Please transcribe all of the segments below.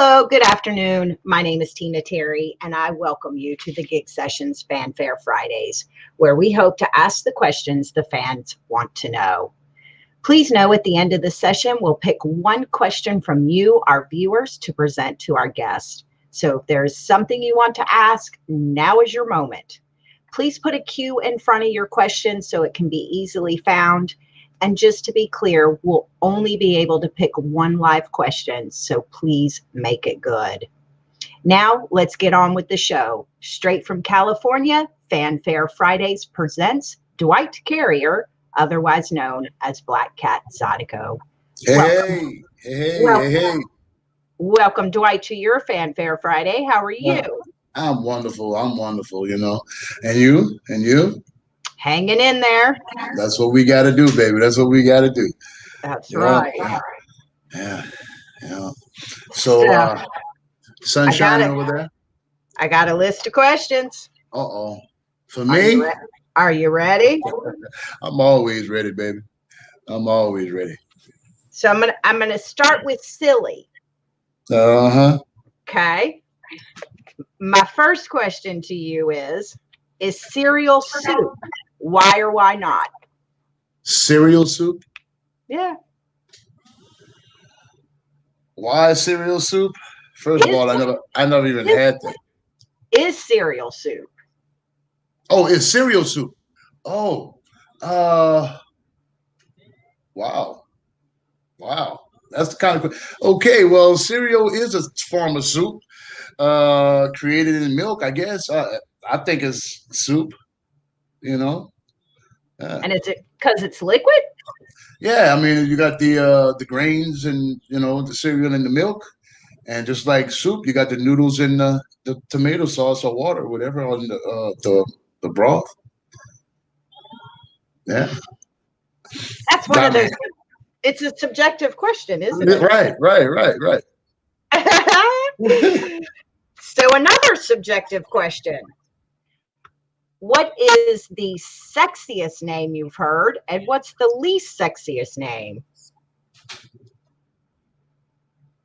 Hello, good afternoon. My name is Tina Terry, and I welcome you to the Gig Sessions Fanfare Fridays, where we hope to ask the questions the fans want to know. Please know at the end of the session, we'll pick one question from you, our viewers, to present to our guests. So if there's something you want to ask, now is your moment. Please put a Q in front of your question so it can be easily found. And just to be clear, we'll only be able to pick one live question, so please make it good. Now, let's get on with the show. Straight from California, Fanfare Fridays presents Dwight Carrier, otherwise known as Black Cat Zydeco. Hey. Welcome, Dwight, to your Fanfare Friday. How are you? I'm wonderful, And you? Hanging in there. That's what we got to do, baby. That's what we got to do. That's right. Yeah. So, sun shining over there? I got a list of questions. Uh-oh. For me? Are you ready? I'm always ready, baby. I'm always ready. So I'm gonna start with silly. Uh-huh. Okay. My first question to you is cereal soup? Why or why not? Cereal soup? Yeah. Why cereal soup? First of all, I never even had that. Is cereal soup? Oh, it's cereal soup. Oh, wow. That's the kind of okay. Well, cereal is a form of soup, created in milk, I guess. I think it's soup. And is it because it's liquid? Yeah, I mean, you got the grains and the cereal and the milk, and just like soup, you got the noodles and the tomato sauce or water, or whatever, on the broth. Yeah, that's one of those. It's a subjective question, isn't it? Right. So another subjective question. What is the sexiest name you've heard, and what's the least sexiest name?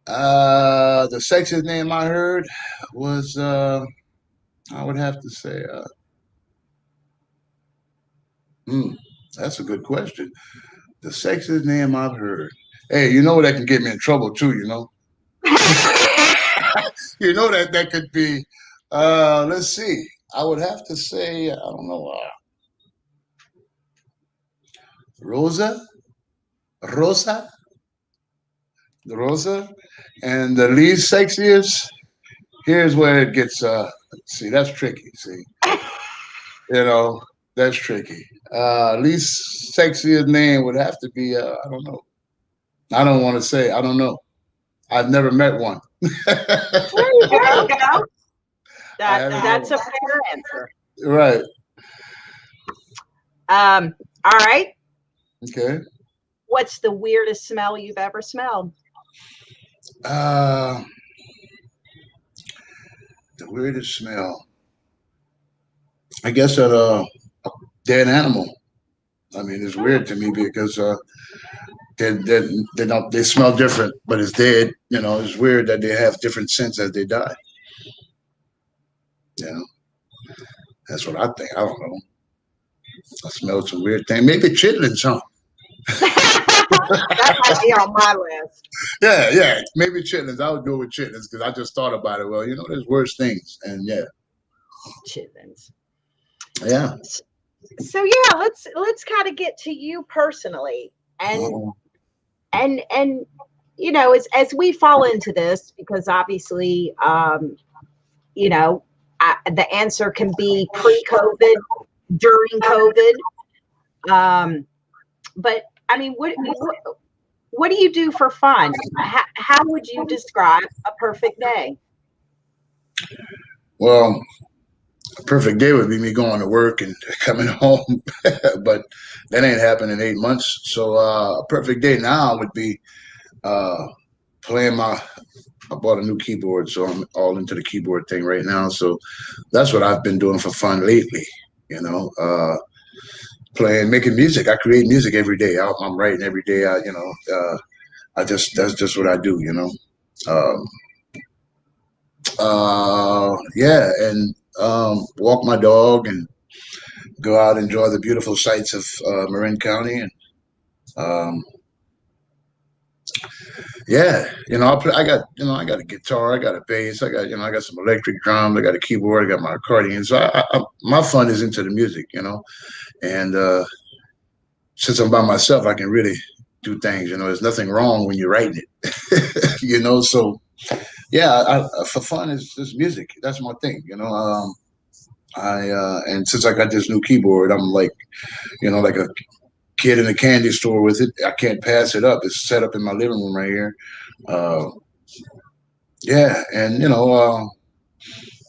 The sexiest name I heard was I would have to say that's a good question. The sexiest name I've heard. Hey, that can get me in trouble too, that could be let's see. I would have to say, I don't know, Rosa, and the least sexiest. Here's where it gets. See, that's tricky. See, that's tricky. Least sexiest name would have to be. I don't know. I don't want to say. I don't know. I've never met one. There you go. That's a fair answer. Right. All right. Okay. What's the weirdest smell you've ever smelled? The weirdest smell. I guess that a dead animal. I mean, it's weird to me because they smell different, but it's dead. It's weird that they have different scents as they die. That's what I think. I don't know. I smelled some weird thing. Maybe chitlins, huh? That might be on my list. Yeah. Maybe chitlins. I would go with chitlins because I just thought about it. Well, there's worse things, and yeah. Chitlins. Yeah. So yeah, let's kind of get to you personally, and as we fall into this, because obviously, the answer can be pre-COVID, during COVID, but I mean, what do you do for fun? How would you describe a perfect day? Well, a perfect day would be me going to work and coming home, but that ain't happened in 8 months. So a perfect day now would be playing I bought a new keyboard, so I'm all into the keyboard thing right now. So that's what I've been doing for fun lately, making music. I create music every day. I'm writing every day. That's just what I do, Yeah, and walk my dog and go out and enjoy the beautiful sights of Marin County. And um, yeah, I got a guitar, I got a bass, I got some electric drums, I got a keyboard, I got my accordion. So my fun is into the music, and since I'm by myself, I can really do things. There's nothing wrong when you're writing it, So yeah, for fun, it's just music. That's my thing, and since I got this new keyboard, I'm like a kid in a candy store with it. I can't pass it up. It's set up in my living room right here. Uh, yeah, and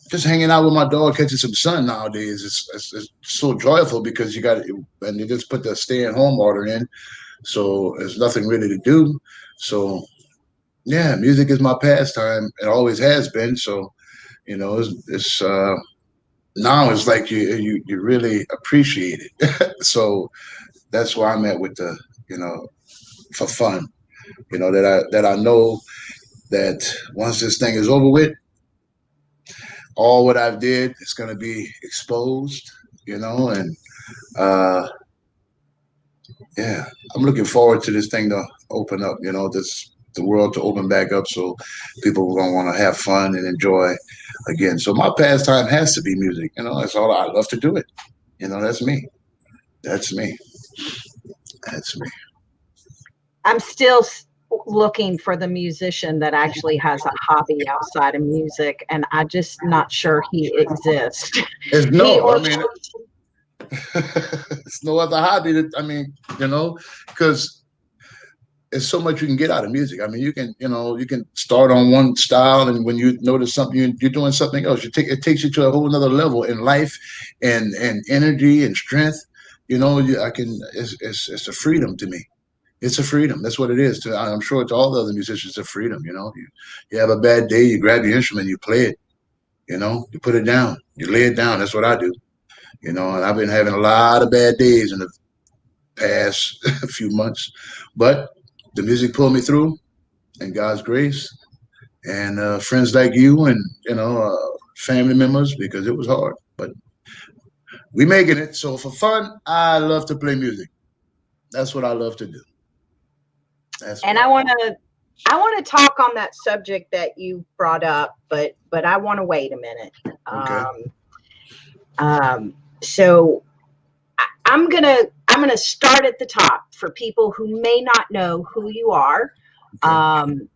just hanging out with my dog, catching some sun nowadays. It's so joyful because and you just put the stay-at-home order in, so there's nothing really to do. So yeah, music is my pastime. It always has been. So it's now it's like you really appreciate it. So that's where I'm at with the for fun. That I know that once this thing is over with, all what I've did is going to be exposed. And uh, yeah, I'm looking forward to this thing to open up. The world to open back up, so people are going to want to have fun and enjoy again. So my pastime has to be music. That's all I love to do it. That's me. That's me. That's me. I'm still looking for the musician that actually has a hobby outside of music, and I just not sure he exists. It's He no, or I mean, it's no other hobby because there's so much you can get out of music. I mean, you can start on one style, and when you notice something, you're doing something else. It takes you to a whole nother level in life, and energy and strength. It's a freedom to me. It's a freedom. That's what it is. I'm sure to all the other musicians, it's a freedom. You have a bad day, you grab your instrument, you play it. You put it down, you lay it down. That's what I do. And I've been having a lot of bad days in the past few months, but the music pulled me through, and God's grace, and friends like you, and family members, because it was hard, but we making it. So for fun, I love to play music. That's what I love to do. And I want to talk on that subject that you brought up, but I want to wait a minute. Okay. So I'm gonna start at the top for people who may not know who you are. Okay.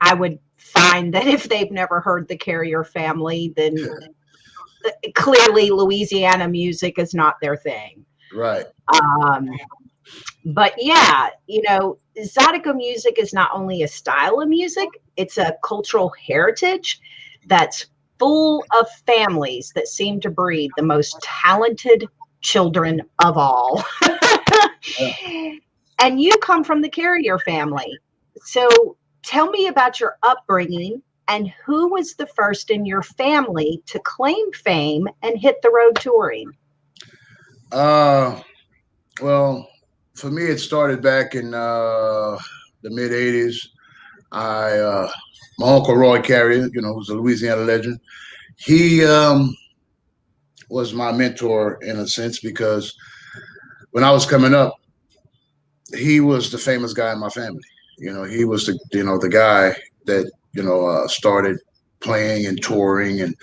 I would find that if they've never heard the Carrier family, then clearly Louisiana music is not their thing. Right. But yeah, Zydeco music is not only a style of music, it's a cultural heritage that's full of families that seem to breed the most talented children of all. Yeah. And you come from the Carrier family. So tell me about your upbringing and who was the first in your family to claim fame and hit the road touring? Well, for me, it started back in the mid '80s. I My uncle Roy Carrier, who's a Louisiana legend. He was my mentor in a sense because when I was coming up, he was the famous guy in my family. He was the guy that started playing and touring, and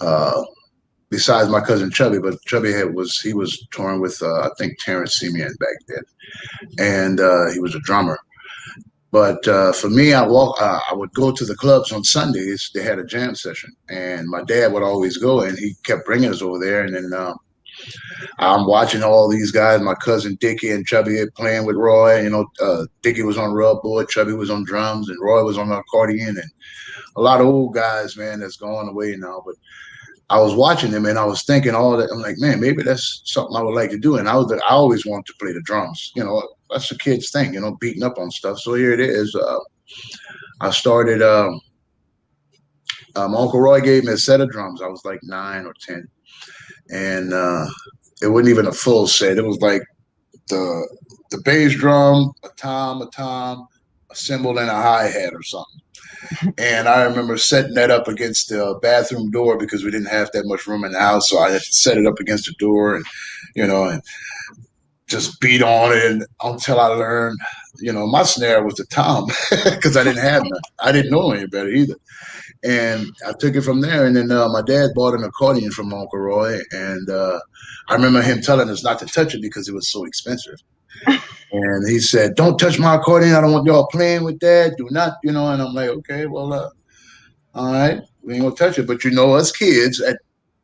uh, besides my cousin Chubby, but Chubby he was touring with I think Terrence Simeon back then, and he was a drummer. But for me, I would go to the clubs on Sundays. They had a jam session, and my dad would always go, and he kept bringing us over there. And then I'm watching all these guys. My cousin Dickie and Chubby playing with Roy. Dickie was on rub board, Chubby was on drums, and Roy was on the accordion, and a lot of old guys, man, that's gone away now. But I was watching them, and I was thinking all that. I'm like, man, maybe that's something I would like to do. And I always wanted to play the drums. That's a kid's thing, beating up on stuff. So here it is. I started. My Uncle Roy gave me a set of drums. I was like 9 or 10, and it wasn't even a full set. It was like the bass drum, a tom, a cymbal, and a hi hat or something. And I remember setting that up against the bathroom door because we didn't have that much room in the house. So I had to set it up against the door and, and just beat on it until I learned, my snare was the tom because I didn't have none. I didn't know any better either. And I took it from there. And then my dad bought an accordion from Uncle Roy. And I remember him telling us not to touch it because it was so expensive. And he said, "Don't touch my accordion. I don't want y'all playing with that. Do not, And I'm like, okay, well, all right, we ain't gonna touch it. But us kids at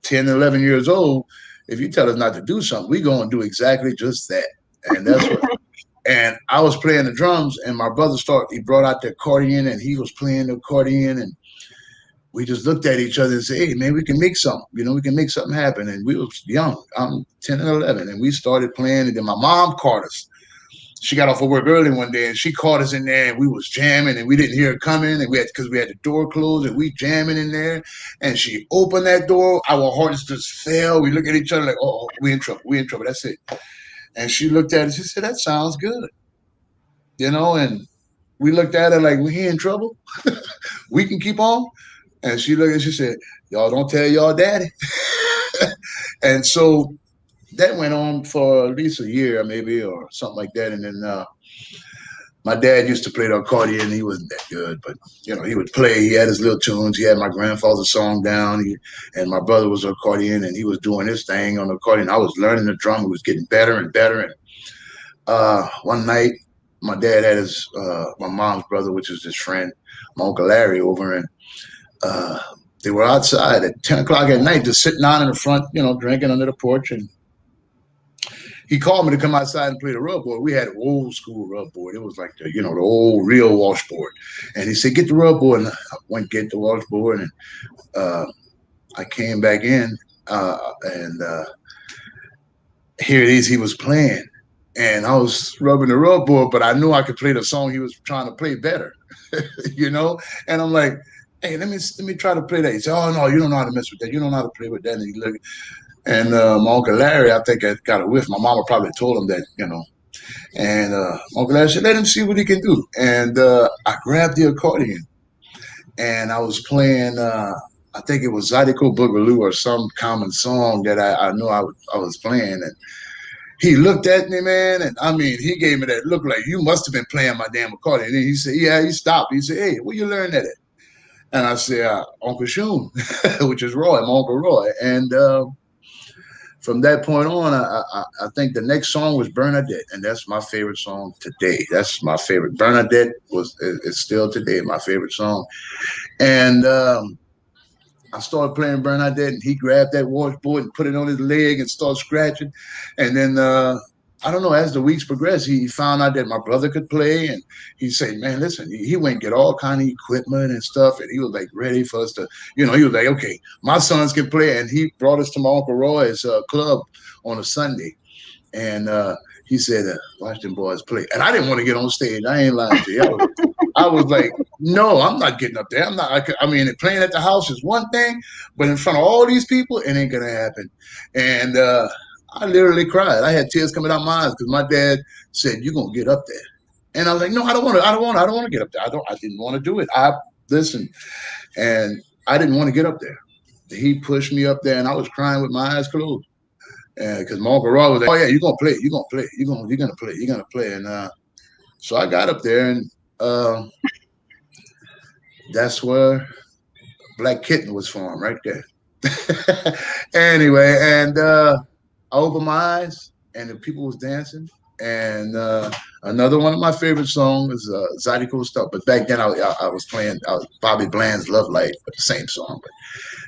10, 11 years old, if you tell us not to do something, we gonna do exactly just that. And that's what. And I was playing the drums, and my brother he brought out the accordion, and he was playing the accordion, and we just looked at each other and said, "Hey, man, we can make something. We can make something happen." And we was young. I'm 10 and 11, and we started playing. And then my mom caught us. She got off of work early one day and she caught us in there and we was jamming and we didn't hear it coming and because we had the door closed and we jamming in there and she opened that door. Our hearts just fell. We look at each other like, oh, we in trouble. We in trouble. That's it. And she looked at us. She said, "That sounds good." And we looked at her like, we in trouble. We can keep on. And she looked and she said, "Y'all don't tell y'all daddy." And so that went on for at least a year, maybe, or something like that. And then my dad used to play the accordion. He wasn't that good, but he would play. He had his little tunes. He had my grandfather's song down. And my brother was an accordion, and he was doing his thing on the accordion. I was learning the drum. It was getting better and better. And one night, my dad had my mom's brother, which is his friend, my Uncle Larry, over, and they were outside at 10 o'clock at night, just sitting down in the front, drinking under the porch. And he called me to come outside and play the rub board. We had an old school rub board. It was like the old real washboard. And he said, "Get the rub board." And I went get the washboard, and I came back in, and here it is. He was playing, and I was rubbing the rub board, but I knew I could play the song he was trying to play better, And I'm like, "Hey, let me try to play that." He said, "Oh no, you don't know how to mess with that. You don't know how to play with that." And he looked. And my Uncle Larry, I think I got a whiff. My mama probably told him that, And Uncle Larry said, "Let him see what he can do." And I grabbed the accordion and I was playing, I think it was Zydeco Boogaloo or some common song that I knew I was playing. And he looked at me, man. And I mean, he gave me that look like, "You must have been playing my damn accordion." And he said, "Yeah." He stopped. He said, "Hey, where you learn that at?" And I said, "Uncle Shun," which is Roy, my Uncle Roy. And from that point on, I think the next song was Bernadette, and that's my favorite song today. That's my favorite. Bernadette is still today my favorite song. And I started playing Bernadette, and he grabbed that washboard and put it on his leg and started scratching. And then I don't know, as the weeks progressed, he found out that my brother could play, and he said, "Man, listen," he went and get all kind of equipment and stuff, and he was like ready for us to, he was like, "Okay, my sons can play," and he brought us to my Uncle Roy's club on a Sunday, and he said, "Watch them boys play," and I didn't want to get on stage. I ain't lying to you. I was like, "No, I'm not getting up there. I'm not. I mean, playing at the house is one thing, but in front of all these people, it ain't gonna happen." And I literally cried. I had tears coming out my eyes because my dad said, "You're gonna get up there," and I was like, "No, I don't want to. I don't want to get up there. I didn't want to do it. I listen, and I didn't want to get up there." He pushed me up there, and I was crying with my eyes closed, because my Uncle Roy was like, "Oh yeah, you're gonna play. You're gonna play. You're gonna play. You're gonna play." And so I got up there, and that's where Black Kitten was formed, right there. Anyway, and I opened my eyes, and the people was dancing. And another one of my favorite songs is Zydeco Stuff. But back then, I was playing Bobby Bland's Love Light, but the same song, but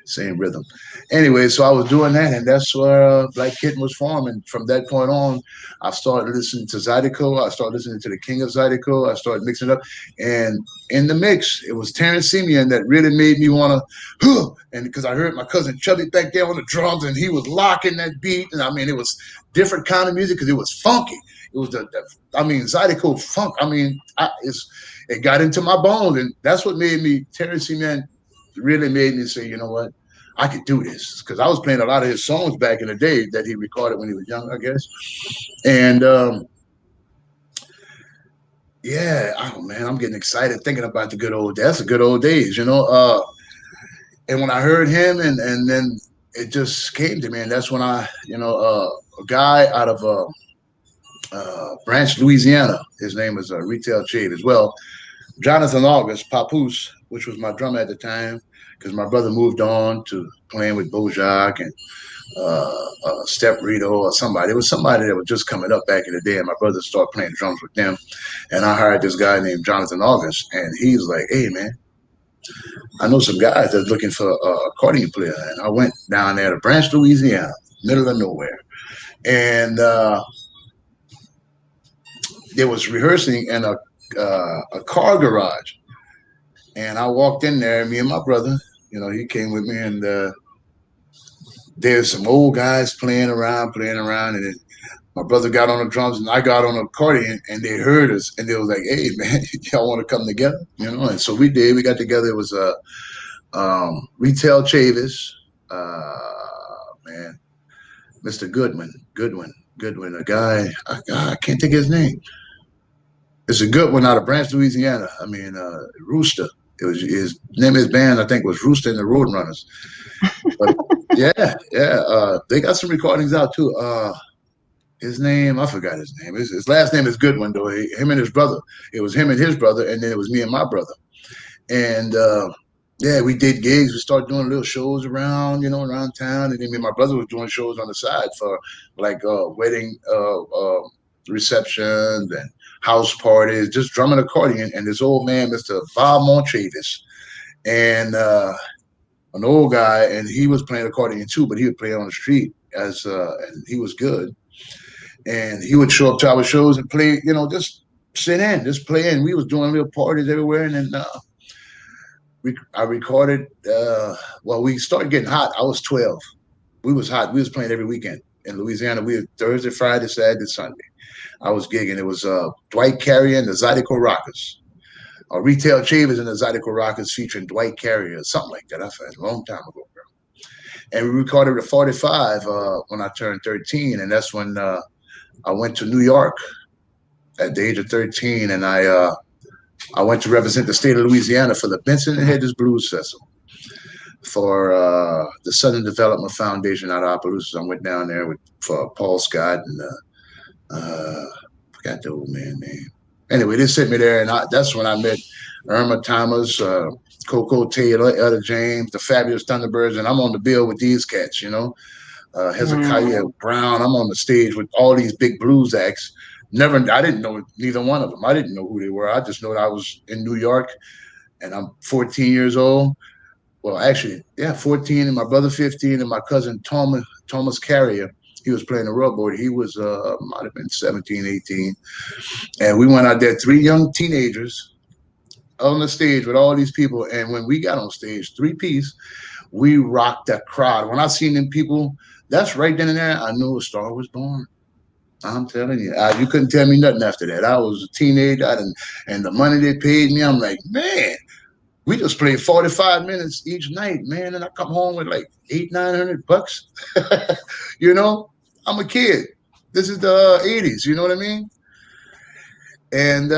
same rhythm. Anyway, so I was doing that, and that's where Black Kitten was formed. And from that point on, I started listening to Zydeco. I started listening to the King of Zydeco. I started mixing it up. And in the mix, it was Terrence Simeon that really made me want to, and because I heard my cousin Chubby back there on the drums, and he was locking that beat. And I mean, it was different kind of music because it was funky. It was Zydeco funk. I mean, it got into my bones, and that's what made me, Terrence Simeon really made me say, "You know what? I could do this," because I was playing a lot of his songs back in the day that he recorded when he was young, I guess. And Yeah, oh man, I'm getting excited thinking about the good old days. That's the good old days, and when I heard him, and then it just came to me, and that's when a guy out of Branch, Louisiana. His name is Retail Shade as well. Jonathan August, Papoose, which was my drummer at the time, because my brother moved on to playing with Bojack and Step Rito or somebody. It was somebody that was just coming up back in the day, and my brother started playing drums with them. And I hired this guy named Jonathan August, and he's like, "Hey, man, I know some guys that's looking for a accordion player." And I went down there to Branch, Louisiana, middle of nowhere, and they was rehearsing in a car garage. And I walked in there, me and my brother, he came with me, and there's some old guys playing around, and then my brother got on the drums and I got on the accordion, and they heard us, and they was like, "Hey, man, y'all want to come together?" And so we did. We got together. It was Retail Chavis, man, Mr. Goodwin, a guy. I can't think of his name. It's a good one out of Branch, Louisiana. I mean, Rooster. It was his name. His band, I think, was Rooster and the Roadrunners. But yeah, yeah. They got some recordings out too. His name, I forgot his name. His last name is Goodwin, though. Him and his brother. It was him and his brother, and then it was me and my brother. And yeah, we did gigs. We started doing little shows around town, and then me and my brother was doing shows on the side for like wedding receptions and house parties, just drumming accordion. And this old man, Mr. Bob Montravis, and an old guy, and he was playing accordion too, but he would play on the street and he was good. And he would show up to our shows and play, just sit in, just play in. We was doing little parties everywhere, and then I recorded. Well, we started getting hot. I was 12. We was hot. We was playing every weekend in Louisiana. We were Thursday, Friday, Saturday, Sunday. I was gigging. It was Dwight Carrier and the Zydeco Rockers. Retail Chavers and the Zydeco Rockers featuring Dwight Carrier or something like that. I found a long time ago, bro. And we recorded at 45 when I turned 13, and that's when I went to New York at the age of 13, and I went to represent the state of Louisiana for the Benson and Hedges Blues Festival for the Southern Development Foundation out of Opelousas. I went down there for Paul Scott and forgot the old man's name. Anyway, they sent me there, and that's when I met Irma Thomas, Coco Taylor, Etta James, the Fabulous Thunderbirds, and I'm on the bill with these cats, Hezekiah Brown. I'm on the stage with all these big blues acts. I didn't know neither one of them. I didn't know who they were. I just know that I was in New York, and I'm 14 years old. Well, actually, yeah, 14, and my brother 15, and my cousin Thomas Carrier. He was playing the rubboard. He was might have been 17, 18, and we went out there, three young teenagers on the stage with all these people. And when we got on stage, three-piece, we rocked that crowd. When I seen them people, that's right then and there, I knew a star was born. I'm telling you, you couldn't tell me nothing after that. I was a teenager, and the money they paid me, I'm like, man, we just played 45 minutes each night, man, and I come home with like $800-900. I'm a kid. This is the 80s, you know what I mean? And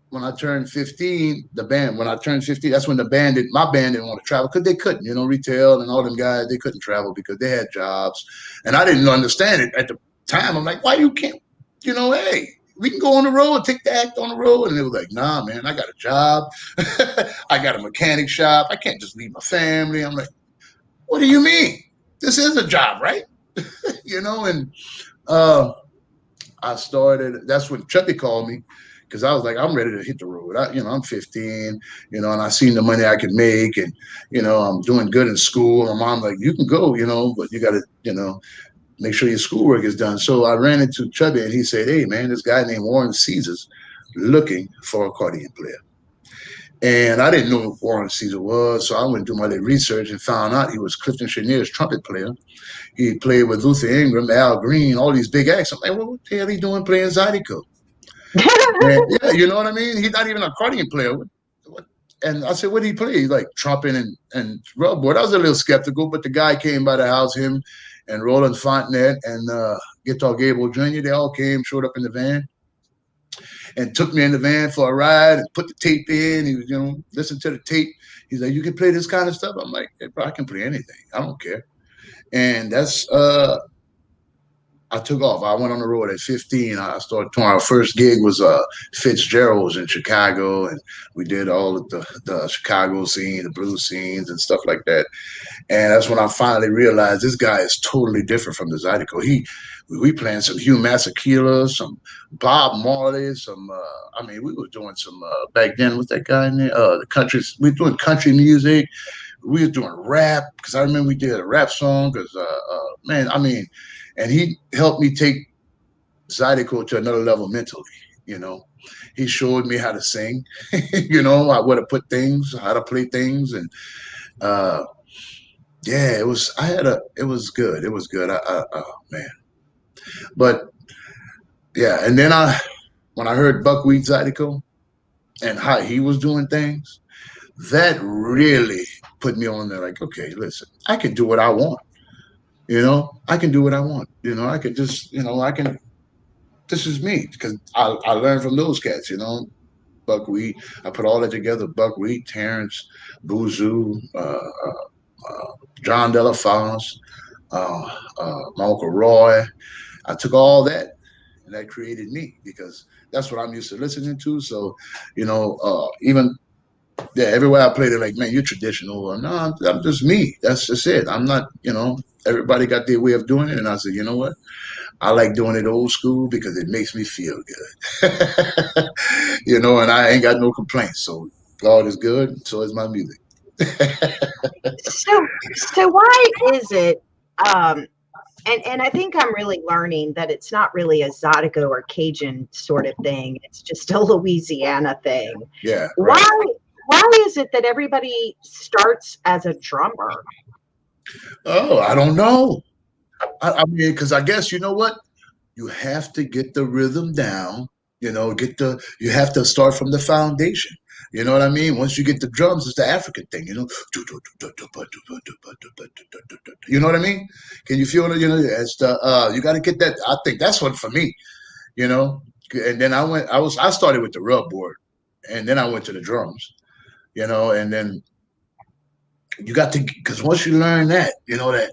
when I turned 15, when I turned 15, that's when my band didn't want to travel because they couldn't, Retail and all them guys, they couldn't travel because they had jobs. And I didn't understand it at the time. I'm like, why you can't, hey, we can go on the road, take the act on the road. And they were like, nah, man, I got a job. I got a mechanic shop. I can't just leave my family. I'm like, what do you mean? This is a job, right? And I started, that's when Chucky called me because I was like, I'm ready to hit the road. I'm 15, and I seen the money I could make, and, I'm doing good in school. My mom like, you can go, but you got to, make sure your schoolwork is done. So I ran into Chubby, and he said, hey, man, this guy named Warren Caesar's looking for a accordion player. And I didn't know who Warren Caesar was, so I went and do my little research and found out he was Clifton Chanier's trumpet player. He played with Luther Ingram, Al Green, all these big acts. I'm like, well, what the hell he doing playing Zydeco? Yeah, you know what I mean? He's not even an accordion player. And I said, what did he play? He's like trumpet and rubboard. I was a little skeptical, but the guy came by the house, him and Roland Fontenette and Guitar Gable Jr., they all showed up in the van. and took me in the van for a ride and put the tape in. He was, listen to the tape. He's like, you can play this kind of stuff. I'm like, hey, bro, I can play anything. I don't care. And that's I took off. I went on the road at 15. I started touring. Our first gig was Fitzgerald's in Chicago, and we did all of the Chicago scene, the blues scenes, and stuff like that. And that's when I finally realized this guy is totally different from the Zydeco. We playing some Hugh Masekela, some Bob Marley, some. I mean, we were doing some back then. What's that guy in there? The country. We were doing country music. We were doing rap because I remember we did a rap song. Because man, I mean, and he helped me take Zydeco to another level mentally. He showed me how to sing. Where to put things, how to play things, and. Yeah, it was. It was good. It was good. Oh man, but yeah, and then when I heard Buckwheat Zydeco and how he was doing things, that really put me on there. Like, okay, listen, I can do what I want. I can do what I want. I could just, I can. This is me because I learned from those cats. Buckwheat. I put all that together. Buckwheat, Terrence, Boozoo, John Delafonte, my Uncle Roy. I took all that and that created me because that's what I'm used to listening to. So, even everywhere I played, they're like, man, you're traditional. Or, no, I'm just me. That's just it. I'm not, everybody got their way of doing it. And I said, you know what? I like doing it old school because it makes me feel good. And I ain't got no complaints. So God is good. So is my music. So why is it, and I think I'm really learning that it's not really a Zydeco or Cajun sort of thing. It's just a Louisiana thing. Yeah. Right. Why is it that everybody starts as a drummer? Oh, I don't know. I mean, because I guess, you know what? You have to get the rhythm down, you have to start from the foundation. You know what I mean? Once you get the drums, it's the African thing, You know what I mean? Can you feel it? It's you got to get that. I think that's what for me, And then I started with the rub board, and then I went to the drums, and then you got to, because once you learn that, that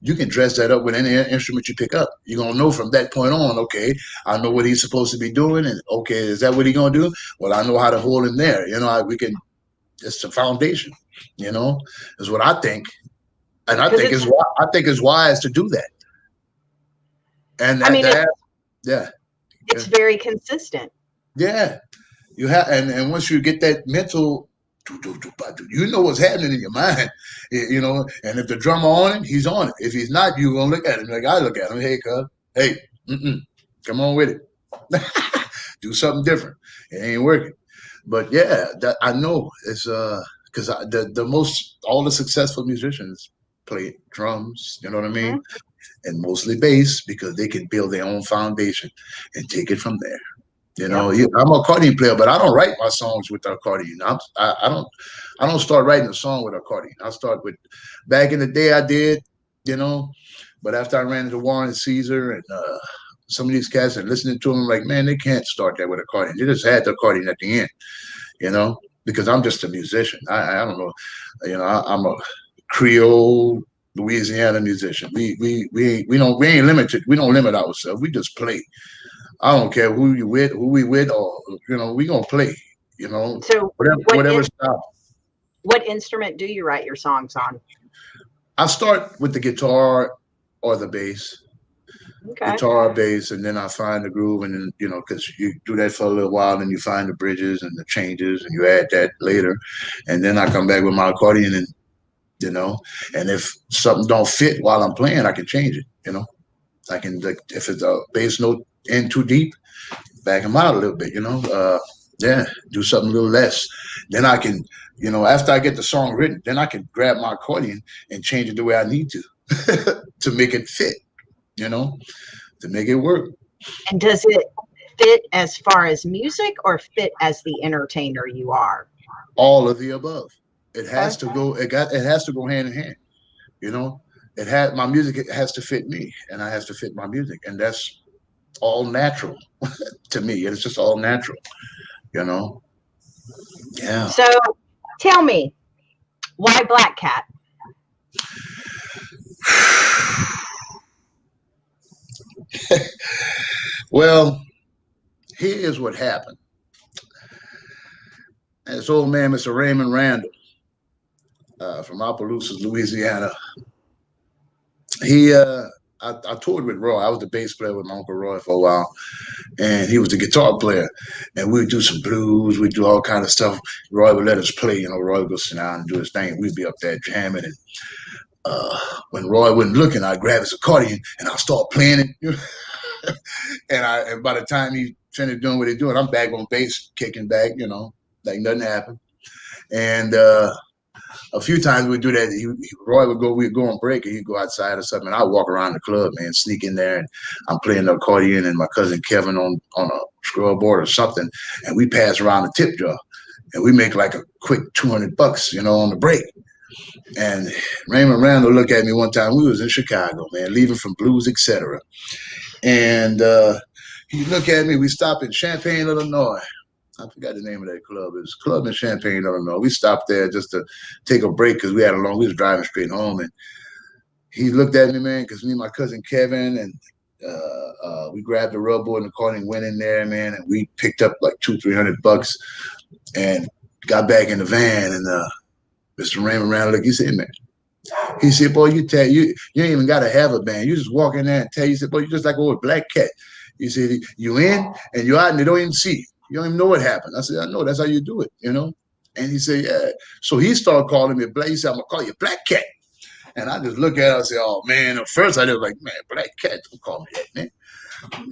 you can dress that up with any instrument you pick up. You're going to know from that point on, okay, I know what he's supposed to be doing. And okay, is that what he's going to do? Well, I know how to hold him there. It's the foundation, is what I think. And I think it's wise to do that. And yeah. It's very consistent. Yeah. You have, and once you get that mental, you know what's happening in your mind, and if the drummer on it, he's on it. If he's not, you're going to look at him like I look at him. Hey, cuz, hey, come on with it. Do something different. It ain't working. But yeah, that I know it's because all the successful musicians play drums, you know what I mean? Mm-hmm. And mostly bass because they can build their own foundation and take it from there. I'm an accordion player, but I don't write my songs with the accordion. I don't start writing a song with accordion. I start with, back in the day I did, but after I ran into Warren Caesar and some of these cats and listening to them, like, man, they can't start that with accordion. They just had the accordion at the end, because I'm just a musician. I don't know, I'm a Creole Louisiana musician. We ain't limited. We don't limit ourselves. We just play. I don't care who we with, or we gonna play. So whatever style. What instrument do you write your songs on? I start with the guitar or the bass. Okay. Guitar, bass, and then I find the groove, and then because you do that for a little while, and you find the bridges and the changes, and you add that later, and then I come back with my accordion, and and if something don't fit while I'm playing, I can change it. I can, like, if it's a bass note in too deep, back them out a little bit, do something a little less. Then I can, after I get the song written, then I can grab my accordion and change it the way I need to, to make it fit, to make it work. And does it fit as far as music or fit as the entertainer you are? All of the above. It has to go, it has to go hand in hand, my music has to fit me, and I has to fit my music. And that's all natural to me. It's just all natural, you know? Yeah. So tell me, why Black Cat? Well, here's what happened. This old man, Mr. Raymond Randall, from Opelousas, Louisiana, I toured with Roy. I was the bass player with my Uncle Roy for a while, and he was the guitar player. And we'd do some blues, we'd do all kind of stuff. Roy would let us play, Roy would go sit down and do his thing. We'd be up there jamming. And when Roy wasn't looking, I'd grab his accordion and I'll start playing it. And by the time he finished doing what he's doing, I'm back on bass, kicking back, like nothing happened. And a few times we'd do that. Roy would go, we'd go on break, and he'd go outside or something, and I'd walk around the club, man, sneak in there, and I'm playing the accordion, and my cousin Kevin on a scroll board or something, and we pass around the tip jar, and we make like a quick $200, on the break. And Raymond Randall looked at me one time. We was in Chicago, man, leaving from Blues, etc. And he looked at me. We stopped in Champaign, Illinois. I forgot the name of that club. It was a club in Champaign, Illinois. We stopped there just to take a break because we was driving straight home. And he looked at me, man, because me and my cousin Kevin, and we grabbed the rub board and the accordion, went in there, man, and we picked up like $200-300 and got back in the van. And Mr. Raymond Randall, he said, man, he said, boy, you ain't even got to have a band. You just walk in there and tell you, he said, boy, you just like old Black Cat. He said, you in and you out and they don't even see you. You don't even know what happened. I said, I know. That's how you do it, And he said, yeah. So he started calling me Black. He said, I'm going to call you Black Cat. And I just look at it and say, oh, man. At first, I was like, man, Black Cat, don't call me that, man.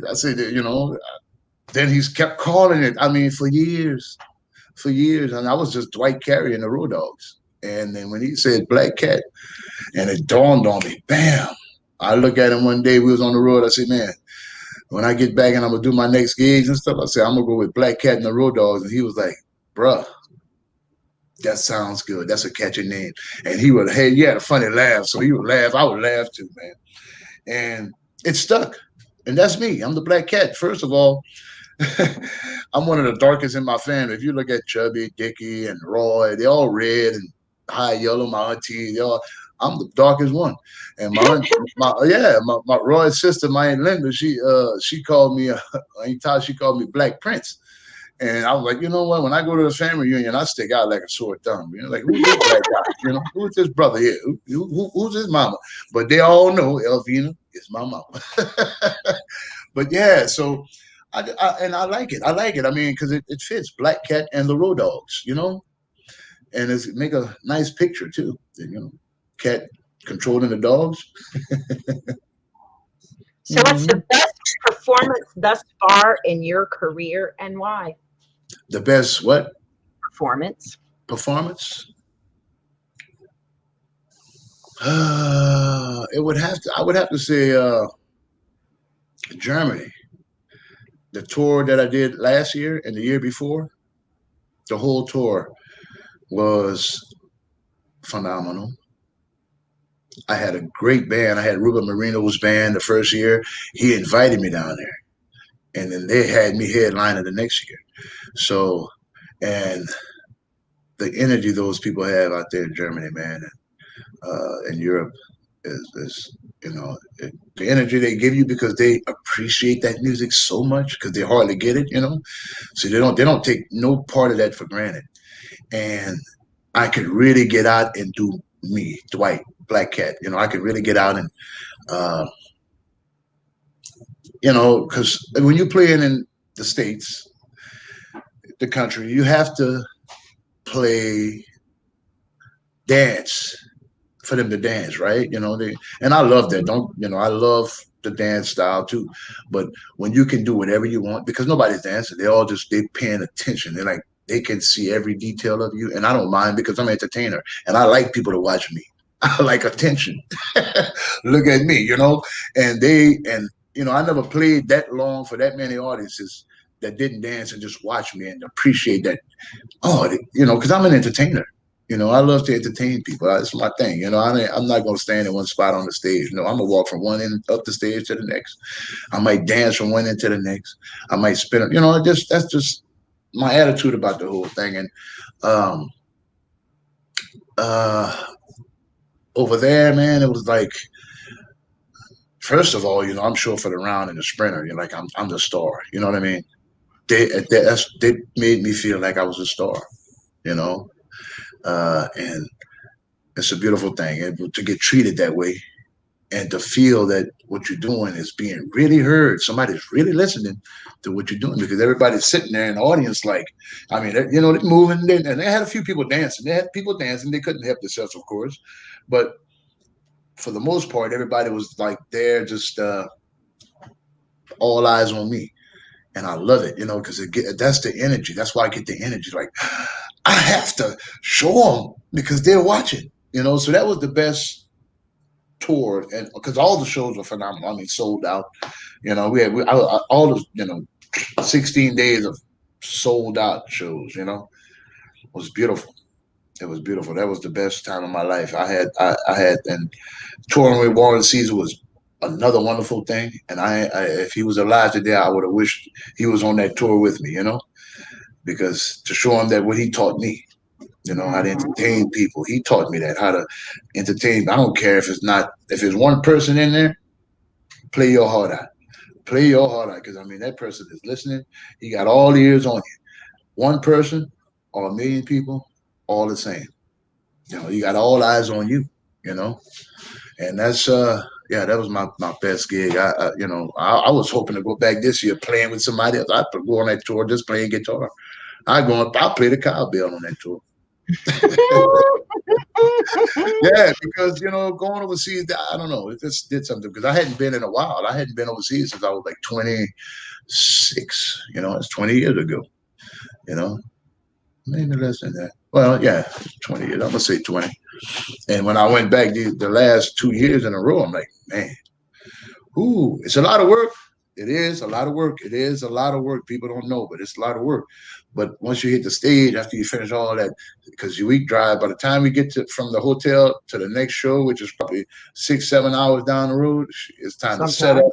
I said, then he's kept calling it, for years. And I was just Dwight Carrier in the Road Dogs. And then when he said Black Cat, and it dawned on me, bam. I look at him one day, we was on the road. I said, man, when I get back and I'm going to do my next gigs and stuff, I said, I'm going to go with Black Cat and the Road Dogs. And he was like, bruh, that sounds good. That's a catchy name. And he had a funny laugh. So he would laugh. I would laugh too, man. And it stuck. And that's me. I'm the Black Cat. First of all, I'm one of the darkest in my family. If you look at Chubby, Dickie, and Roy, they're all red and high yellow. My auntie, I'm the darkest one. And my Roy's sister, my Aunt Linda, she called me she called me Black Prince. And I was like, you know what? When I go to the family reunion, I stick out like a sore thumb. Like, who's this black guy? Who's this brother here? Who's his mama? But they all know Elvina is my mama. But yeah, so I like it. I like it. Because it fits Black Cat and the Road Dogs, and it's make a nice picture too. Cat controlling the dogs. So what's the best performance thus far in your career and why? The best what? Performance. I would have to say Germany. The tour that I did last year and the year before, the whole tour was phenomenal. I had a great band. I had Ruben Marino's band the first year. He invited me down there. And then they had me headlining the next year. So, and the energy those people have out there in Germany, man, and Europe is the energy they give you because they appreciate that music so much because they hardly get it, So they don't take no part of that for granted. And I could really get out and do me, Dwight, Black Cat. I could really get out and because when you're playing in the States, the country, you have to dance for them to dance, right? And I love that. I love the dance style too. But when you can do whatever you want, because nobody's dancing, they paying attention. They're like, they can see every detail of you. And I don't mind because I'm an entertainer and I like people to watch me. I like attention. Look at me, and I never played that long for that many audiences that didn't dance and just watch me and appreciate that. Oh, because I'm an entertainer, I love to entertain people. That's my thing. I'm not going to stand in one spot on the stage. No, I'm going to walk from one end up the stage to the next. I might dance from one end to the next. I might spin. That's just my attitude about the whole thing. And um, uh, over there, man, it was like, first of all, I'm sure for the round and the sprinter, like I'm the star. You know what I mean? They made me feel like I was a star. You know, and it's a beautiful thing, and to get treated that way, and to feel that what you're doing is being really heard. Somebody's really listening to what you're doing, because everybody's sitting there in the audience, like, I mean, they're moving, and they had a few people dancing. They had people dancing. They couldn't help themselves, of course, but for the most part, everybody was like there, just all eyes on me. And I love it, because that's the energy. That's why I get the energy. Like, I have to show them because they're watching, So that was the best tour, and because all the shows were phenomenal. I mean, sold out. All the 16 days of sold out shows. It was beautiful. It was beautiful. That was the best time of my life. I had, and touring with Warren Caesar was another wonderful thing. And if he was alive today, I would have wished he was on that tour with me, because to show him that what he taught me, how to entertain people. He taught me that, how to entertain. I don't care if it's one person in there, play your heart out. Play your heart out, because I mean, that person is listening. He got all the ears on you. One person or a million people, all the same. You got all eyes on you, and that's yeah, that was my best gig. I was hoping to go back this year playing with somebody else. I'd go on that tour just playing guitar. I'll play the cowbell on that tour. Yeah, because going overseas, I don't know, it just did something, because I hadn't been in a while. I hadn't been overseas since I was like 26. It's 20 years ago. Maybe less than that. Well, yeah, 20 years. I'm gonna say 20. And when I went back the last 2 years in a row, I'm like, man, ooh, it's a lot of work. It is a lot of work. It is a lot of work. People don't know, but it's a lot of work. But once you hit the stage, after you finish all that, because you week drive, by the time we get from the hotel to the next show, which is probably 6-7 hours down the road, it's time to set up.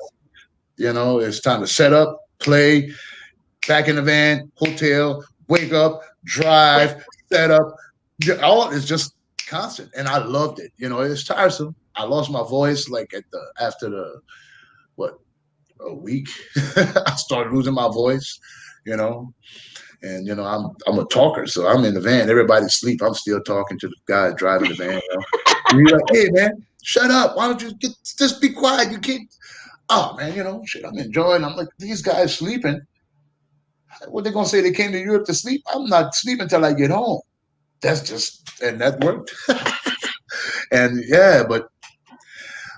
It's time to set up, play, back in the van, hotel, wake up, drive, set up. All is just constant, and I loved it. It's tiresome. I lost my voice like after a week. I started losing my voice, and I'm a talker, so I'm in the van. Everybody's asleep. I'm still talking to the guy driving the van. And he's like, "Hey, man, shut up! Why don't you just be quiet? You can't." Oh man, shit. I'm enjoying. I'm like, these guys sleeping. What they gonna say? They came to Europe to sleep? I'm not sleeping until I get home. And that worked. And yeah, but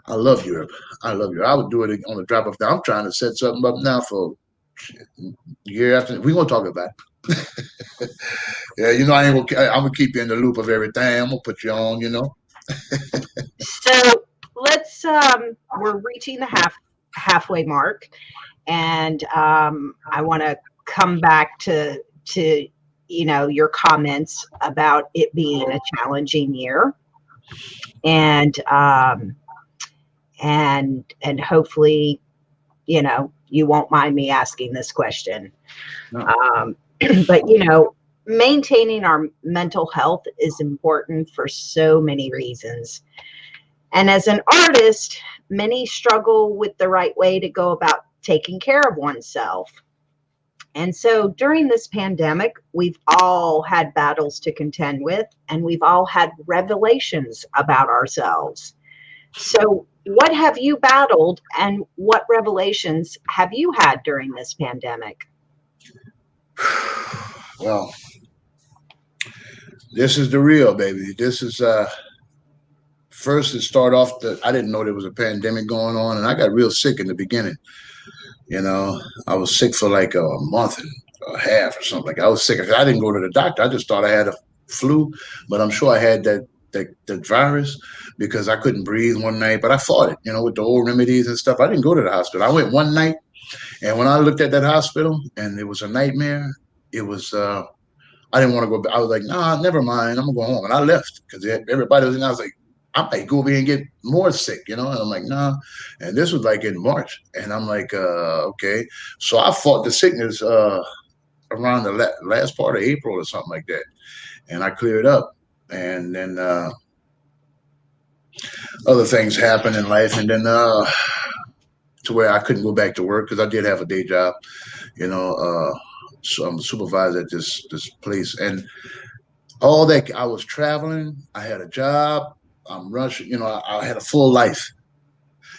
I love Europe. I love Europe. I would do it on the drop of down. I'm trying to set something up now for year after. We're gonna talk about it. Yeah, I'm gonna keep you in the loop of everything. I'm gonna put you on, So let's we're reaching the halfway mark, and I want to come back to your comments about it being a challenging year, and hopefully you won't mind me asking this question. No. But maintaining our mental health is important for so many reasons, and as an artist, many struggle with the right way to go about taking care of oneself. And so during this pandemic, we've all had battles to contend with, and we've all had revelations about ourselves. So what have you battled, and what revelations have you had during this pandemic? Well, this is the real, baby. This is first, it started off I didn't know there was a pandemic going on, and I got real sick in the beginning. I was sick for like a month and a half or something. Like, I was sick. I didn't go to the doctor. I just thought I had a flu, but I'm sure I had that virus, because I couldn't breathe one night. But I fought it, with the old remedies and stuff. I didn't go to the hospital. I went one night, and when I looked at that hospital, and it was a nightmare. It was I didn't want to go back. I was like, nah, never mind. I'm gonna go home. And I left because everybody was in. I was like, I might go over here and get more sick, you know? And I'm like, nah. And this was like in March. And I'm like, okay. So I fought the sickness around the last part of April or something like that. And I cleared up. And then other things happened in life. And then to where I couldn't go back to work because I did have a day job, you know. So I'm a supervisor at this place. And all that, I was traveling, I had a job, I'm rushing, you know, I had a full life.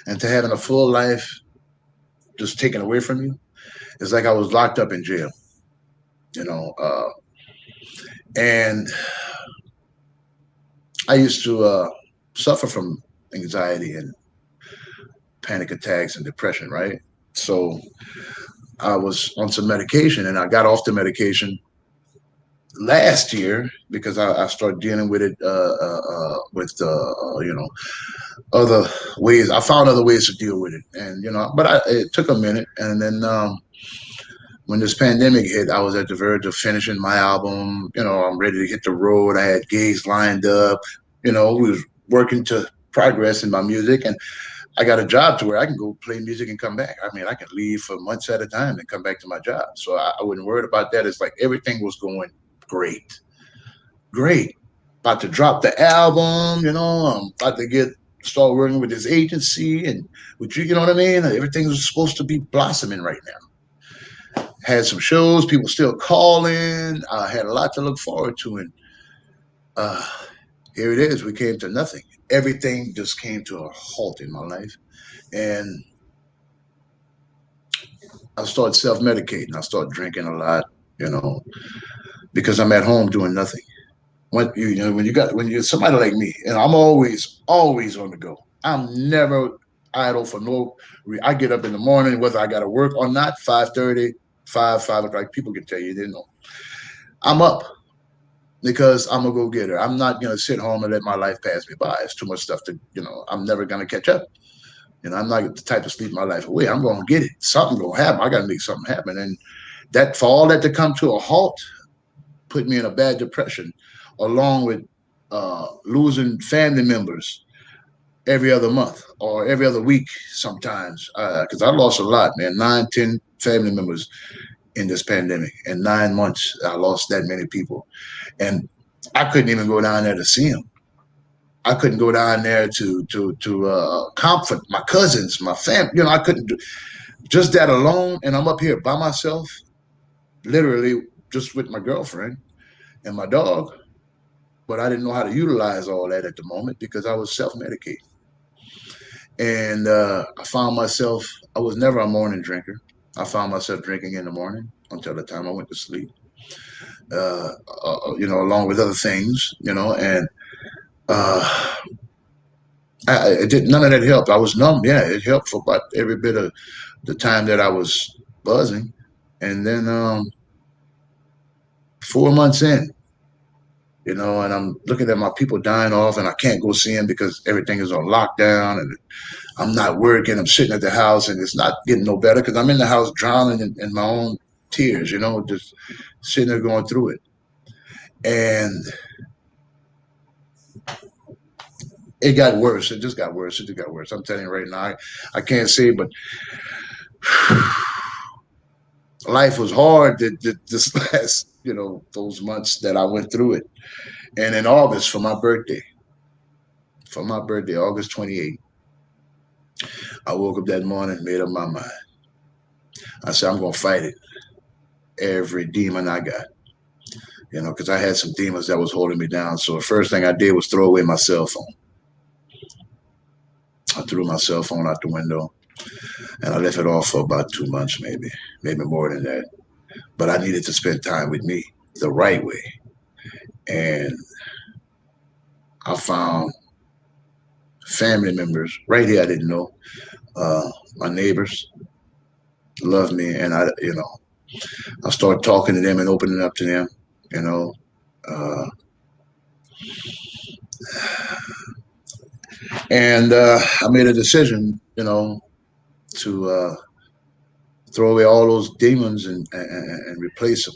And to having a full life just taken away from you, it's like I was locked up in jail, you know. And I used to suffer from anxiety and panic attacks and depression, right? So I was on some medication and I got off the medication last year because I started dealing with it with you know, other ways. I found other ways to deal with it, and you know, but it took a minute. And then when this pandemic hit, I was at the verge of finishing my album. You know, I'm ready to hit the road. I had gigs lined up. You know, we was working to progress in my music, and I got a job to where I can go play music and come back. I mean, I can leave for months at a time and come back to my job. So I wasn't worried about that. It's like everything was going great, great. About to drop the album, you know, I'm about to start working with this agency and with you know what I mean? Everything was supposed to be blossoming right now. Had some shows, people still calling. I had a lot to look forward to. And uh, here it is. We came to nothing. Everything just came to a halt in my life. And I started self-medicating. I started drinking a lot, you know, because I'm at home doing nothing. You know, when you're somebody like me, and I'm always on the go. I'm never idle for no. I get up in the morning, whether I got to work or not. 5:30, 5 o'clock. People can tell you they know. I'm up because I'm a go getter. I'm not gonna sit home and let my life pass me by. It's too much stuff to, you know. I'm never gonna catch up. You know, I'm not the type to sleep my life away. I'm gonna get it. Something gonna happen. I gotta make something happen. And that for all that to come to a halt put me in a bad depression, along with losing family members every other month or every other week sometimes. Because I lost a lot, man. 9, 10 family members in this pandemic. In 9 months, I lost that many people. And I couldn't even go down there to see them. I couldn't go down there to comfort my cousins, my family. You know, I couldn't do just that alone. And I'm up here by myself, literally just with my girlfriend and my dog. But I didn't know how to utilize all that at the moment because I was self-medicating. And I found myself, I was never a morning drinker. I found myself drinking in the morning until the time I went to sleep, you know, along with other things, you know, and uh, it did, none of that helped. I was numb. Yeah, it helped for about every bit of the time that I was buzzing. And then 4 months in, you know, and I'm looking at my people dying off and I can't go see them because everything is on lockdown and I'm not working. I'm sitting at the house and it's not getting no better because I'm in the house drowning in my own tears, you know, just sitting there going through it. And it got worse. It just got worse. It just got worse. I'm telling you right now, I can't say, but life was hard this last, you know, those months that I went through it. And in August for my birthday, August 28th, I woke up that morning, made up my mind. I said, I'm going to fight it. Every demon I got, you know, because I had some demons that was holding me down. So the first thing I did was throw away my cell phone. I threw my cell phone out the window and I left it off for about 2 months, maybe more than that. But I needed to spend time with me the right way. And I found family members right here I didn't know. My neighbors loved me, and I started talking to them and opening up to them. You know, uh, and I made a decision. You know, to throw away all those demons and replace them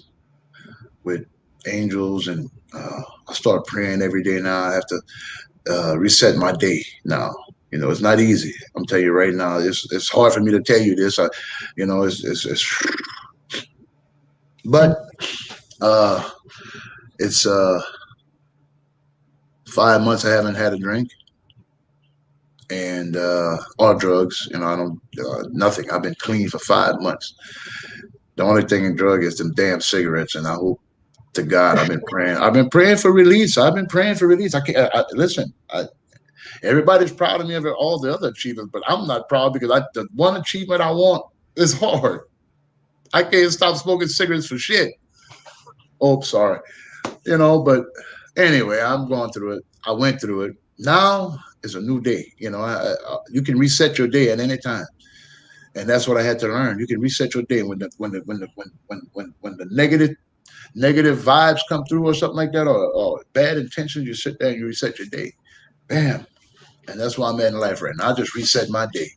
with angels, and I start praying every day now. I have to reset my day now. It's not easy. I'm telling you right now. It's hard for me to tell you this. It's And but uh, it's 5 months I haven't had a drink and or drugs. I don't nothing. I've been clean for 5 months. The only thing in drug is them damn cigarettes, and I hope to God I've been praying. I've been praying for release. I've been praying for release. I can't listen. Everybody's proud of me of all the other achievements, but I'm not proud because the one achievement I want is hard. I can't stop smoking cigarettes for shit. Oh, sorry. But anyway, I'm going through it. I went through it. Now is a new day. You can reset your day at any time, and that's what I had to learn. You can reset your day when the negative vibes come through or something like that, or bad intentions. You sit there and you reset your day. Bam, and that's where I'm at in life right now. I just reset my day.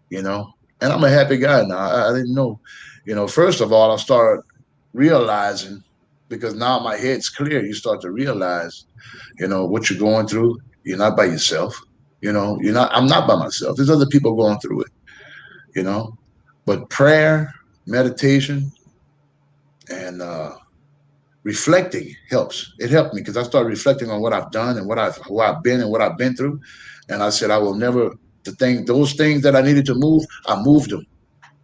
you know. And I'm a happy guy now. I didn't know, first of all, I started realizing because now my head's clear. You start to realize, what you're going through. You're not by yourself. I'm not by myself. There's other people going through it, you know. But prayer, meditation, and reflecting helps. It helped me because I started reflecting on what I've done and who I've been and what I've been through. And I said, I will never those things that I needed to move, I moved them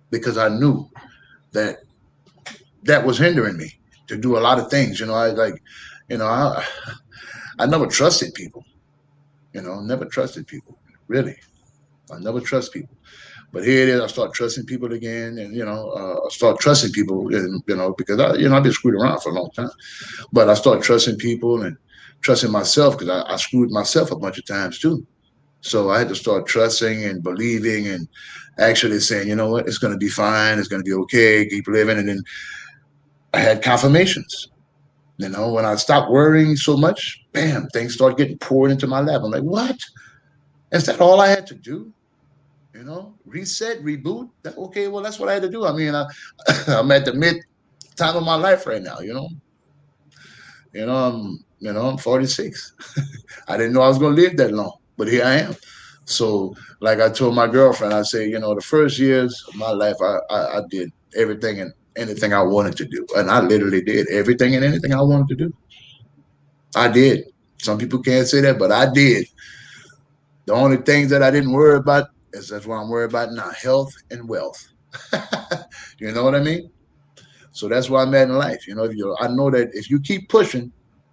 because I knew that that was hindering me to do a lot of things. You know, I, I never trusted people. Never trusted people. Really, I never trust people. But here it is. I start trusting people again, and I start trusting people, and because I've been screwed around for a long time. But I start trusting people and trusting myself because I screwed myself a bunch of times too. So I had to start trusting and believing and actually saying, you know what, it's going to be fine. It's going to be okay. Keep living. And then I had confirmations. When I stopped worrying so much, bam, things start getting poured into my lap. I'm like, what? Is that all I had to do? Reset, reboot. Okay, well, that's what I had to do. I mean, I'm at the mid time of my life right now. I'm 46. I didn't know I was going to live that long, but here I am. So, like I told my girlfriend, I say, the first years of my life, I did everything and anything I wanted to do, and I literally did everything and anything I wanted to do. I did. Some people can't say that, but I did. The only things that I didn't worry about is that's what I'm worried about now: health and wealth. You know what I mean? So that's where I'm at in life. I know that if you keep pushing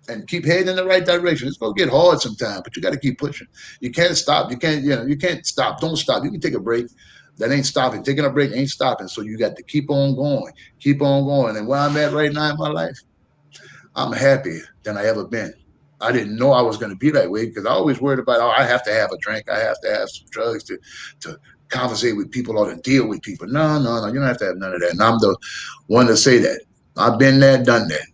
and keep heading in the right direction, it's gonna get hard sometimes, but you got to keep pushing. You can't stop. You can't stop. Don't stop. You can take a break. That ain't stopping. Taking a break ain't stopping. So you got to keep on going, keep on going. And where I'm at right now in my life, I'm happier than I ever been. I didn't know I was going to be that way because I always worried about, I have to have a drink. I have to have some drugs to conversate with people or to deal with people. No, no, no. You don't have to have none of that. And I'm the one to say that. I've been there, done that.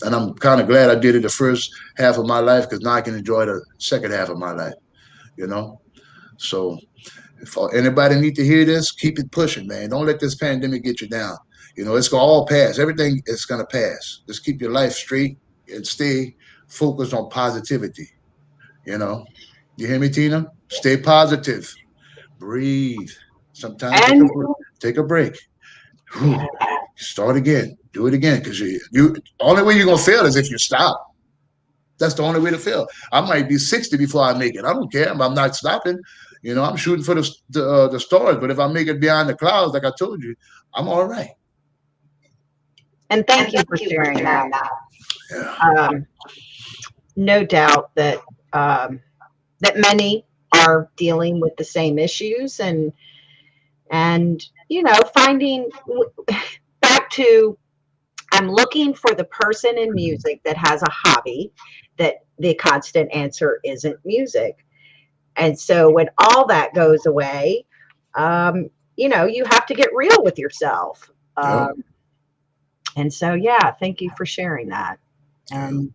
And I'm kind of glad I did it the first half of my life because now I can enjoy the second half of my life, you know? So if anybody need to hear this, keep it pushing, man. Don't let this pandemic get you down. It's going to all pass. Everything is going to pass. Just keep your life straight and stay focused on positivity. You know, you hear me, Tina? Stay positive. Breathe. Sometimes and take a break. Whew. Start again. Do it again because you only way you're gonna fail is if you stop. That's the only way to fail. I might be 60 before I make it. I don't care. I'm not stopping. I'm shooting for the stars. But if I make it beyond the clouds, like I told you, I'm all right. thank you for sharing that. Yeah. No doubt that that many are dealing with the same issues, and finding back to, I'm looking for the person in music that has a hobby that the constant answer isn't music. And so when all that goes away, you have to get real with yourself. Yeah. And so, yeah, thank you for sharing that. And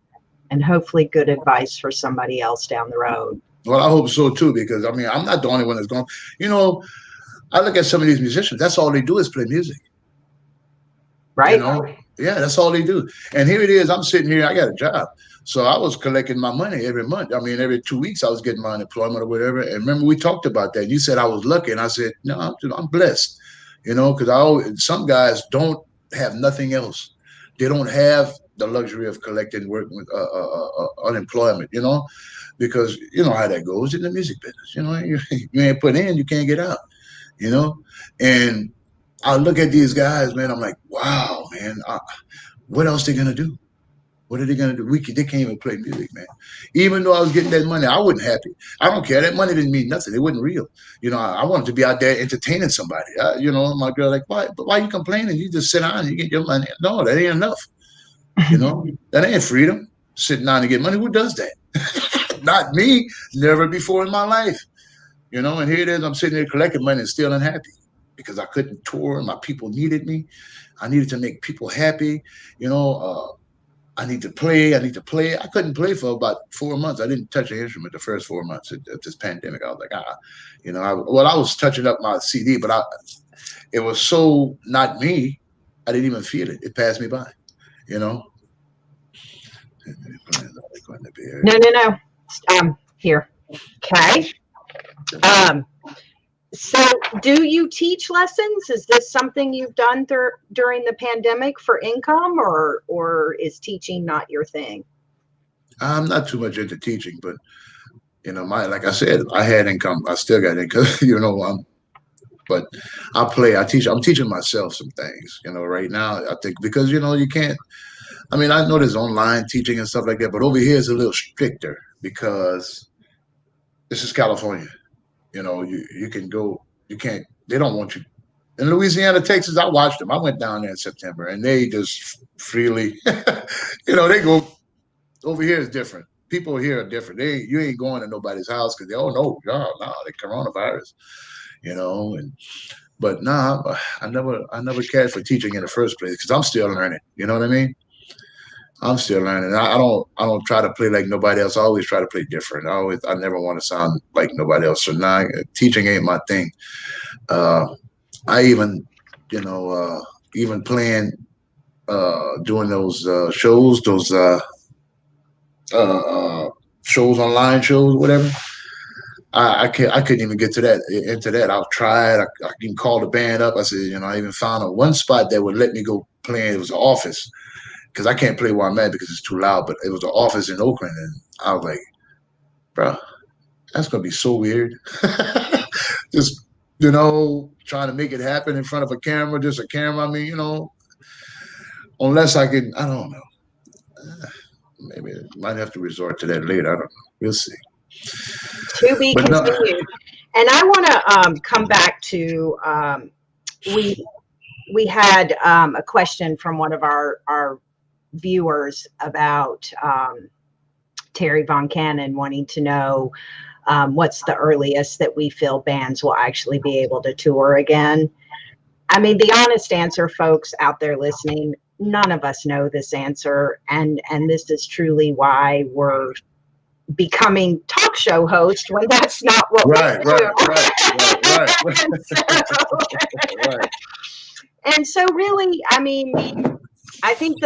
hopefully good advice for somebody else down the road. Well, I hope so too, because I mean, I'm not the only one that's going. I look at some of these musicians. That's all they do is play music. Right. Yeah, that's all they do. And here it is. I'm sitting here. I got a job. So I was collecting my money every month. I mean, every 2 weeks I was getting my unemployment or whatever. And remember, we talked about that. You said I was lucky. And I said, no, I'm blessed, because some guys don't have nothing else. They don't have the luxury of collecting work with unemployment, because you know how that goes in the music business. You ain't put in, you can't get out, you know? And I look at these guys, man, I'm like, wow, man, what else they gonna do? What are they gonna do? They can't even play music, man. Even though I was getting that money, I wasn't happy. I don't care. That money didn't mean nothing. It wasn't real. I wanted to be out there entertaining somebody. My girl like, why you complaining? You just sit down and you get your money. No, that ain't enough. That ain't freedom. Sitting down and get money. Who does that? Not me. Never before in my life. And here it is. I'm sitting there collecting money and still unhappy because I couldn't tour. My people needed me. I needed to make people happy. I need to play. I need to play. I couldn't play for about 4 months. I didn't touch an instrument the first 4 months of this pandemic. I was like, I was touching up my CD, but it was so not me. I didn't even feel it. It passed me by, you know. No. Here. Okay. So do you teach lessons? Is this something you've done during the pandemic for income, or is teaching not your thing? I'm not too much into teaching, but like I said, I had income. I still got income, but I teach. I'm teaching myself some things, right now. I think because, you can't, I mean, I know there's online teaching and stuff like that, but over here it's a little stricter because this is California. You can go, you can't, they don't want you. In Louisiana, Texas, I watched them. I went down there in September and they just freely, they go. Over here is different. People here are different. You ain't going to nobody's house because no, the coronavirus, but I never cared for teaching in the first place because I'm still learning. You know what I mean? I'm still learning. I don't try to play like nobody else. I always try to play different. I never want to sound like nobody else. So now teaching ain't my thing. I even, even playing, doing those shows, those shows, online shows, whatever. I couldn't even get into that. I've tried. I can call the band up. I said, I even found one spot that would let me go play. It was an office because I can't play where I'm at because it's too loud. But it was an office in Oakland, and I was like, bro, that's gonna be so weird. Just trying to make it happen in front of a camera, just a camera. I mean, unless I can, I don't know. Maybe I might have to resort to that later. I don't know. We'll see. To be continued. And I want to come back to we had a question from one of our viewers about Terry Von Cannon wanting to know what's the earliest that we feel bands will actually be able to tour again. I mean, the honest answer, folks out there listening, none of us know this answer, and this is truly why we're becoming talk show host when that's not what we do. Right. And so really, I mean, I think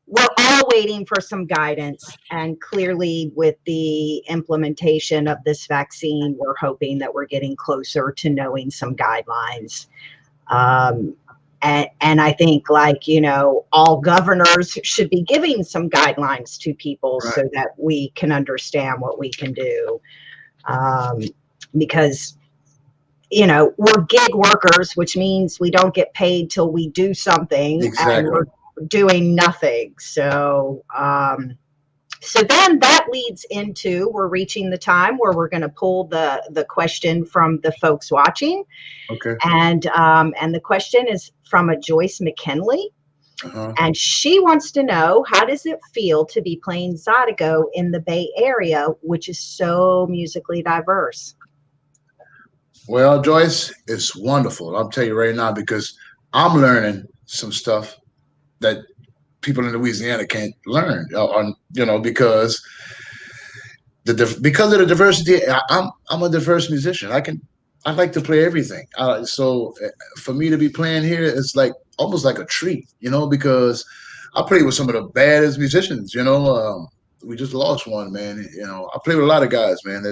we're all waiting for some guidance, and clearly with the implementation of this vaccine, we're hoping that we're getting closer to knowing some guidelines. And I think, all governors should be giving some guidelines to people so that we can understand what we can do. Because, we're gig workers, which means we don't get paid till we do something. Exactly. And we're doing nothing. So, so then that leads into, we're reaching the time where we're going to pull the question from the folks watching. Okay. And the question is from a Joyce McKinley. And she wants to know, how does it feel to be playing Zydeco in the Bay Area, which is so musically diverse? Well, Joyce, it's wonderful. I'll tell you right now, because I'm learning some stuff that people in Louisiana can't learn, because because of the diversity. I'm a diverse musician. I like to play everything. So for me to be playing here, it's like almost like a treat, because I played with some of the baddest musicians. We just lost one, man. I played with a lot of guys, man.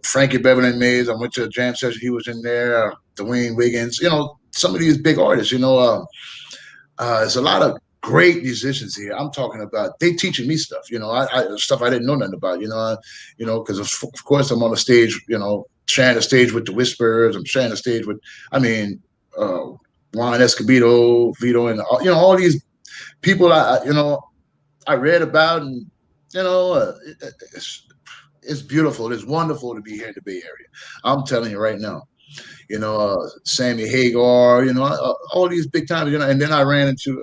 Frankie Beverly Mays. I went to a jam session. He was in there. Dwayne Wiggins. Some of these big artists. There's a lot of great musicians here. I'm talking about they teaching me stuff. Stuff I didn't know nothing about. Because of course I'm on the stage. Sharing the stage with the Whisperers. I'm sharing the stage with. Juan Escobedo, Vito, and all these people. I read about, and it's beautiful. It's wonderful to be here in the Bay Area. I'm telling you right now. Sammy Hagar. All these big times. And then I ran into.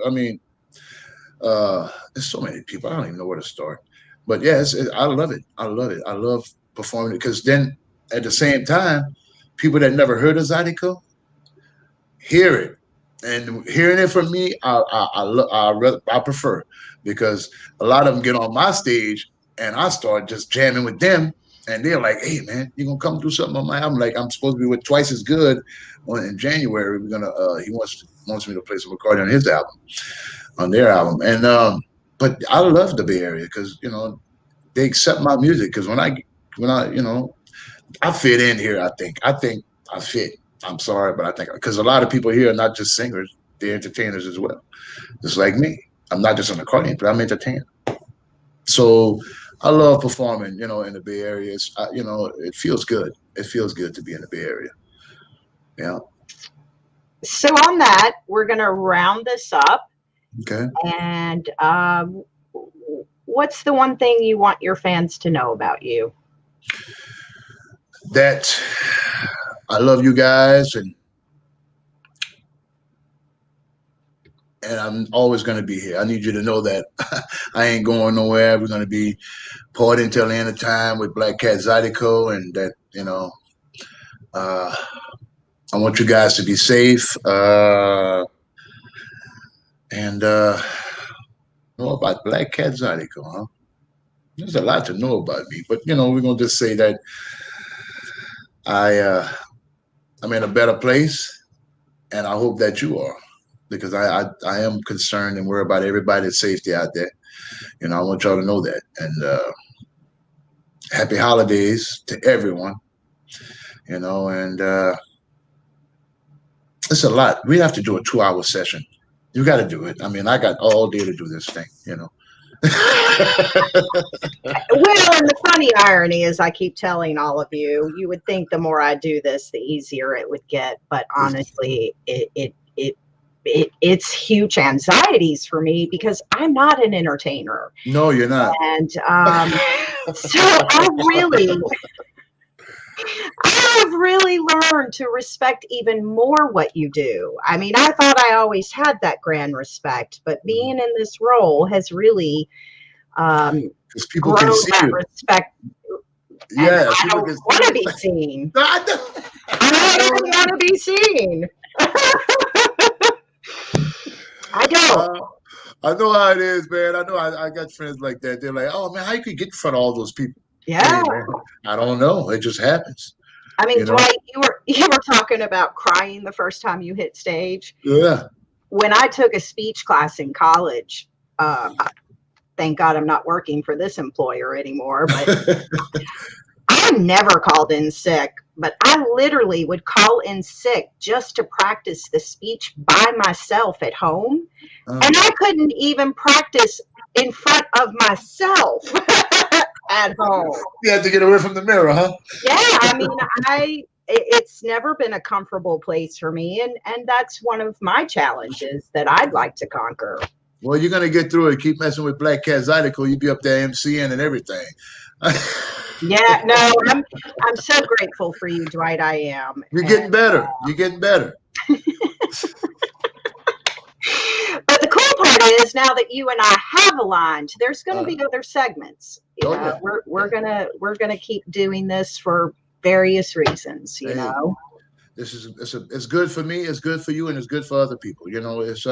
There's so many people. I don't even know where to start. But yeah, I love it. I love it. I love performing it because then at the same time, people that never heard of Zydeco hear it, and hearing it from me, I prefer, because a lot of them get on my stage and I start just jamming with them, and they're like, "Hey man, you gonna come do something on my album?" Like I'm supposed to be with Twice as Good in January. We're gonna he wants me to play some recording on his album, on their album, and but I love the Bay Area because they accept my music because when I fit in here. I think I fit. I'm sorry, but I think because a lot of people here are not just singers; they're entertainers as well, just like me. I'm not just an accordion player; I'm an entertainer. So I love performing, in the Bay Area. It feels good. It feels good to be in the Bay Area. Yeah. So on that, we're going to round this up. Okay. And what's the one thing you want your fans to know about you? That I love you guys, and I'm always going to be here. I need you to know that I ain't going nowhere. We're going to be partying until the end of time with Black Cat Zydeco, and that, I want you guys to be safe. And know about Black Cat Zydeco, huh? There's a lot to know about me, but we're gonna just say that I'm in a better place, and I hope that you are, because I am concerned and worried about everybody's safety out there. I want y'all to know that, and happy holidays to everyone. And it's a lot. We have to do a 2-hour session. You got to do it. I got all day to do this thing. Well, and the funny irony is, I keep telling all of you, you would think the more I do this, the easier it would get. But honestly, it's huge anxieties for me because I'm not an entertainer. No, you're not. And so I've really learned to respect even more what you do. I thought I always had that grand respect, but being in this role has really people grown can see that you. Respect. Yeah, I don't want to be seen. I don't want to be seen. I don't. I know how it is, man. I know I got friends like that. They're like, "Oh man, how you could get in front of all those people?" Yeah. Hey, man, I don't know. It just happens. Dwight, you were talking about crying the first time you hit stage. Yeah. When I took a speech class in college, thank God I'm not working for this employer anymore, but I never called in sick, but I literally would call in sick just to practice the speech by myself at home. And I couldn't even practice in front of myself at home. You had to get away from the mirror, huh? Yeah, it's never been a comfortable place for me, and that's one of my challenges that I'd like to conquer. Well, you're gonna get through it. Keep messing with Black Cat Zydeco. You'll be up there MCing and everything. Yeah, no, I'm so grateful for you, Dwight. I am. You're getting better. You're getting better. But the cool part is, now that you and I have aligned, there's going to be other segments. Yeah. We're gonna keep doing this for various reasons. This is it's good for me. It's good for you, and it's good for other people. It's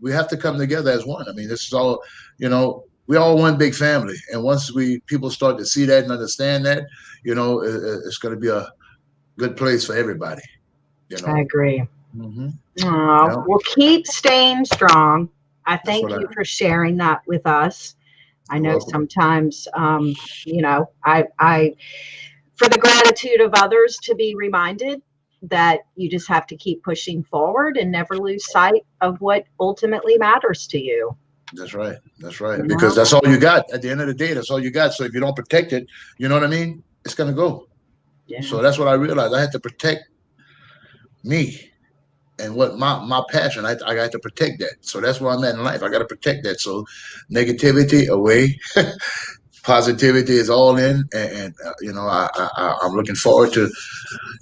we have to come together as one. This is all. We all one big family, and once people start to see that and understand that, it's going to be a good place for everybody. I agree. Mm-hmm. Well, keep staying strong. I thank what you for sharing that with us. I You're know welcome. sometimes, I, for the gratitude of others, to be reminded that you just have to keep pushing forward and never lose sight of what ultimately matters to you. That's right. That's right. You Because know? that's all you got. At the end of the day, that's all you got. So if you don't protect it, you know what I mean? It's gonna go. Yeah. So that's what I realized. I had to protect me and what my passion. I got to protect that. So that's where I'm at in life. I got to protect that. So negativity away, positivity is all in, and I'm looking forward to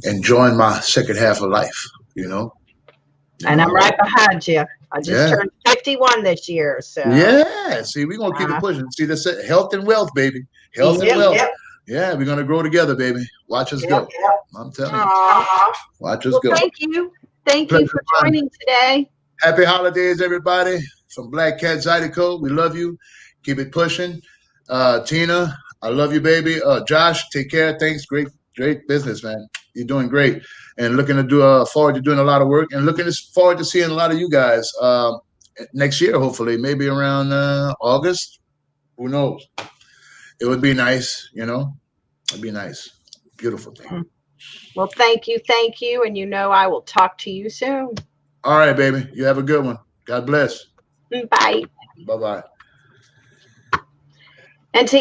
enjoying my second half of life. You know. And I'm right behind you. I just Yeah. turned 51 this year. So, Yeah. See, we're gonna keep it pushing. See, that's it. Health and wealth, baby. Health and wealth. Yep. Yeah, we're gonna grow together, baby. Watch us go. I'm telling you. Watch us go. Thank you. Thank you Pleasure, for fun. joining today. Happy holidays, everybody. From Black Cat Zydeco, we love you. Keep it pushing. Tina, I love you, baby. Josh, take care. Thanks. Great business, man. You're doing great. And looking to do forward to doing a lot of work and looking forward to seeing a lot of you guys next year, hopefully, maybe around August. Who knows? It would be nice, It'd be nice. Beautiful thing. Well, thank you. Thank you. And I will talk to you soon. All right, baby. You have a good one. God bless. Bye. Bye-bye. And to